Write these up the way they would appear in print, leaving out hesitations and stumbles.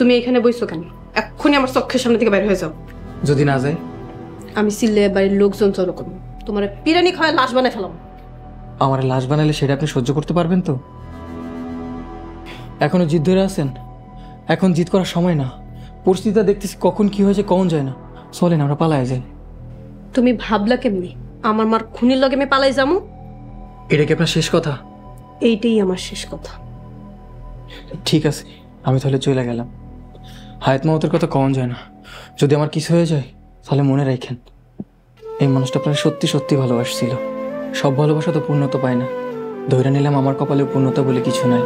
তুমি এখানে বইছো কেন? এক্ষুনি আমার চোখের সামনে থেকে বের হয়ে যাও। যদি না যায়? আমি চিল্লে বাড়ির লোকজন জড়ো করবো, তোমার পিরানি খাওয়ায় লাশ বানায় ফেলাম। আমার লাশ বানালে সেটা আপনি সহ্য করতে পারবেন তো? এখনো জিদ ধরে আছেন? এখন জিদ করার সময় না। পরিস্থিতিটা দেখতেছি কখন কি হয়েছে কখন যায় না। চলেন আমরা পালায় যাই। তুমি ভাবলা কেমনি আমার মার খুনির লগে আমি পালাই যাবো? এটা কি আপনার শেষ কথা? এইটাই আমার শেষ কথা। ঠিক আছে, আমি তাহলে চলে গেলাম। হায়াত মাহতের কথা কখন যায় না। যদি আমার কিছু হয়ে যায় তাহলে মনে রাখেন, এই মানুষটা আপনার সত্যি সত্যি ভালোবাসছিল। সব ভালোবাসা তো পূর্ণতা পায় না। ধরে নিলাম আমার কপালে পূর্ণতা বলে কিছু নাই।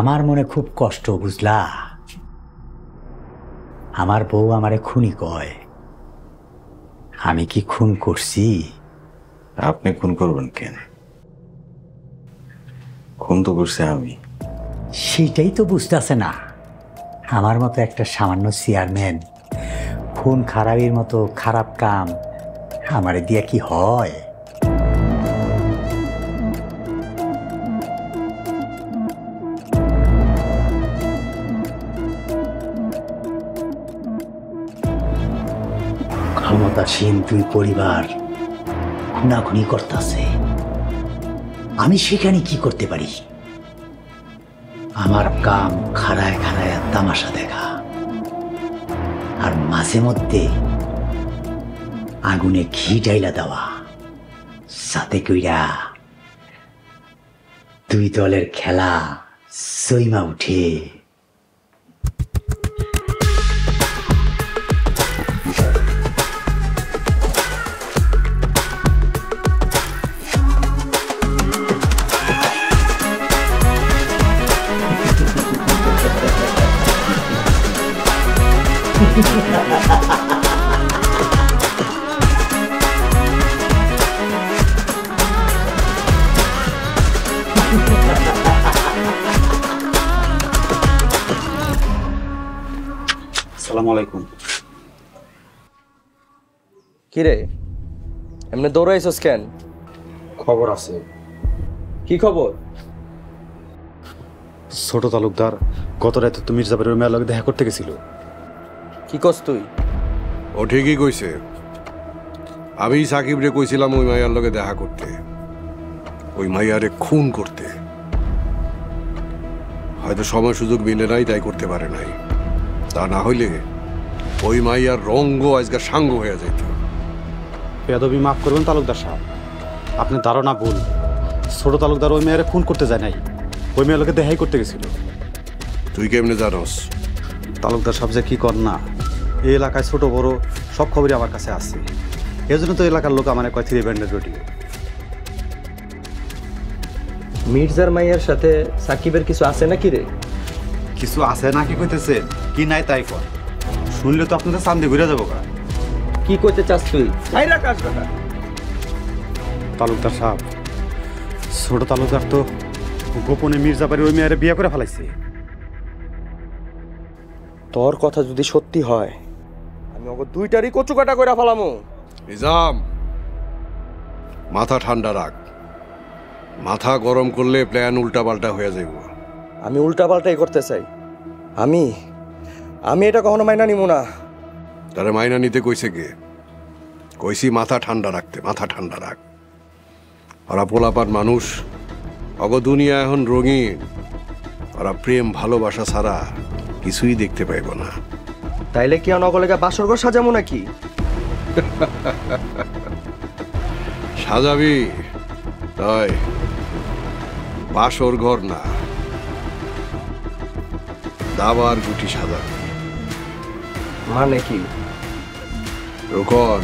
আমার মনে খুব কষ্ট, বুঝলা? আমার বউ আমারে খুনি কয়। আমি কি খুন করছি? আপনি খুন করবেন কেন? খুন তো করছে আমি। সেটাই তো বুঝতেছে না। আমার মতো একটা সামান্য চেয়ারম্যান খুন খারাপের মতো খারাপ কাম আমারে দিয়া কি হয়? ক্ষমতাসীন দুই পরিবার খুনাখুনি করতেছে, আমি সেখানে কি করতে পারি? আমার কাম খাড়ায় খাড়ায় তামাশা দেখা, আর মাঝে মধ্যে আগুনে ঘি ডাইলা দেওয়া, সাথে কইরা দুই দলের খেলা সইমা উঠে। আসসালামু আলাইকুম। কিরে এমনি দৌড়াইছস কেন? খবর আছে। কি খবর? ছোট তালুকদার গত রাতে তো মির্জাপুরের মেয়ের লগে দেখা করতে গেছিল। কি কস তুই? ও ঠিকই কইছে। আমি সাকিবরে কইছিলাম ওই মাইয়ার লগে দেখা করতে, ওই মাইয়ারে খুন করতে। হয়তো সময় সুযোগ মিলে নাই, তাই করতে পারে নাই। তা না হইলে ওই মাইয়ার রঙ্গ আজকে সাঙ্গ হয়ে যাইত। বেয়াদবি মাফ করবেন তালুকদার সাহেব, আপনার ধারণা ভুল। ছোট তালুকদার ওই মেয়েরে খুন করতে যায় নাই, ওই মেয়ের লোকে দেখাই করতে গেছিল। তুই কেমনে জানোস? তালুকদার সাহেব যে কি কর না, এই এলাকায় ছোট বড় সব খবরই আমার কাছে আছে। এজন্য তো এলাকার লোক আমার কয় 3 ব্যান্ডের রুটি। মির্জার মাইয়ার সাথে সাকিবের কিছু আছে নাকি রে? কিছু আছে নাকি কইতেছে, কি নাই তাই কর। শুনলে তো আপনাদের চান্দে ঘুরে যাবো। কি করতে চাস তুই? তালুকদার সাহেব, ছোট তালুকদার তো গোপনে মির্জাবাড়ির ওই মেয়েরে বিয়ে করে ফেলাইছে। তোর কথা যদি সত্যি হয় আমি ওকে দুইটারই কচু কাটা করে ফেলামু। নিজাম, মাথা ঠান্ডা রাখ। মাথা গরম করলে প্ল্যান উল্টা পাল্টা হয়ে যাইব। আমি উল্টা পাল্টাই করতে চাই। আমি আমি এটা কখনো মাইনা নিব না। তারা মাইনা নিতে কইছে কে? কইছি মাথা ঠান্ডা রাখতে, মাথা ঠান্ডা রাখ। ওরা পোলাপান মানুষ, অগ দুনিয়া এখন রঙিন। ওরা প্রেম ভালোবাসা ছাড়া কিছুই দেখতে পাইব না। তাইলে কি অনগলেগা বাসরঘর সাজামো নাকি? সাজাবি তাই, বাসর ঘর না, দাবার গুটি সাজাবি। মানে কি? রোকন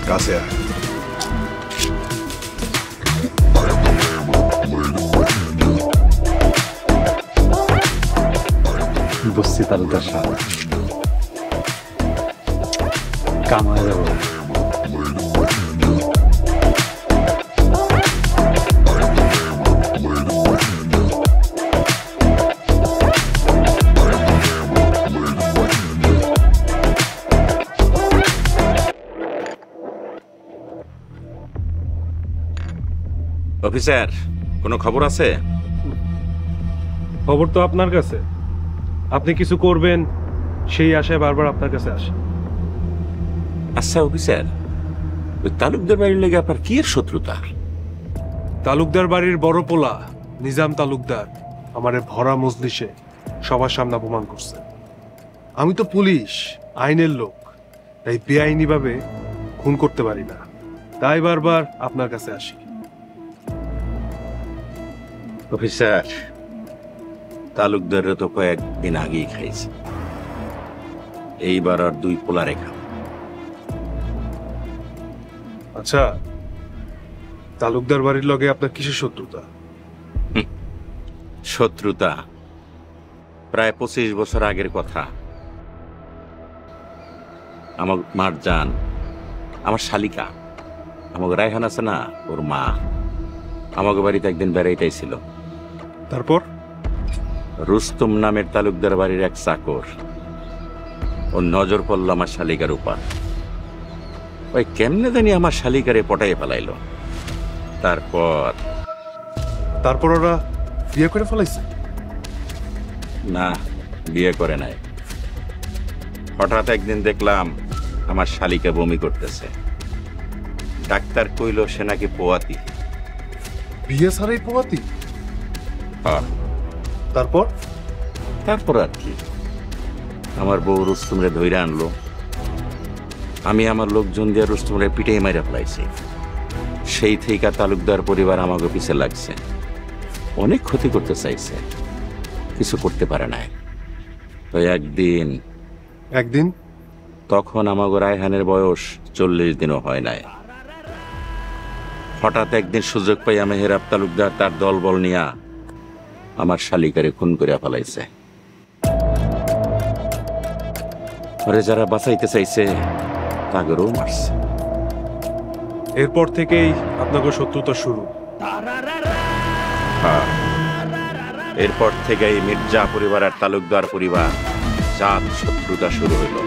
কাছে আয়। বুঝছি তালুকদার সাহেব, কাম হয়ে যাবো। অফিসার, কোনো খবর আছে? খবর তো আপনার কাছে, আপনি কিছু করবেন সেই আশায় বারবার আপনার কাছে আসে। আচ্ছা অফিসার, ওই তালুকদার বাড়ির লেগে আপনার কি এর শত্রুতা? তালুকদার বাড়ির বড় পোলা নিজাম তালুকদার আমারে ভরা মজলিসে সবার সামনে অপমান করছে। আমি তো পুলিশ, আইনের লোক, তাই বেআইনি ভাবে খুন করতে পারি না, তাই বারবার আপনার কাছে আসি। অফিসার, তালুকদারের তো কয়েকদিন আগেই খাইছে, এইবার আর 2 পোলা রেখা। আচ্ছা, তালুকদার বাড়ির লগে আপনার কিসের শত্রুতা? শত্রুতা প্রায় 25 বছর আগের কথা। আমার মার জান, আমার শালিকা, আমাকে রায়হান আছে না, ওর মা আমাকে বাড়িতে একদিন বেড়াইতেছিল। তারপর রুস্তম নামের তালুকদার বাড়ির এক চাকর, ওর নজর পড়ল আমার শালিকার উপর। ওই কেমনে জানি আমার শালিকারে পটাইয়ে ফেলাইল। তারপর ওরা বিয়ে করে ফেলাইছে? না, বিয়ে করে নাই। হঠাৎ একদিন দেখলাম আমার শালিকা বমি করতেছে। ডাক্তার কইল সে নাকি পোয়াতি। বিয়ে ছাড়াই পোয়াতি? হ্যাঁ। তারপর আর কি, আমার বউ রুস্তমরে ধইরা আনলো। আমি আমার লোকজন দিয়ে রুস্তমরে পিটাই মাইরা ফেলাইছি। সেই থেকে তালুকদার পরিবার আমাকে পিছে লাগছে, অনেক ক্ষতি করতে চাইছে, কিছু করতে পারে নাই। তো একদিন তখন আমাকে রায়হানের বয়স 40 দিনও হয় নাই। হঠাৎ একদিন সুযোগ পাই আমি হেরাব তালুকদার তার দলবল নিয়া আমার শালিকারে খুন করে ফেলাইছে। ওরে যারা বাঁচাইতে চাইছে তাগেরও মারছে। এরপর থেকেই আপনাদের শত্রুতা শুরু? হ্যাঁ, এরপর থেকেই মির্জা পরিবার আর তালুকদার পরিবার জাত শত্রুতা শুরু হইল।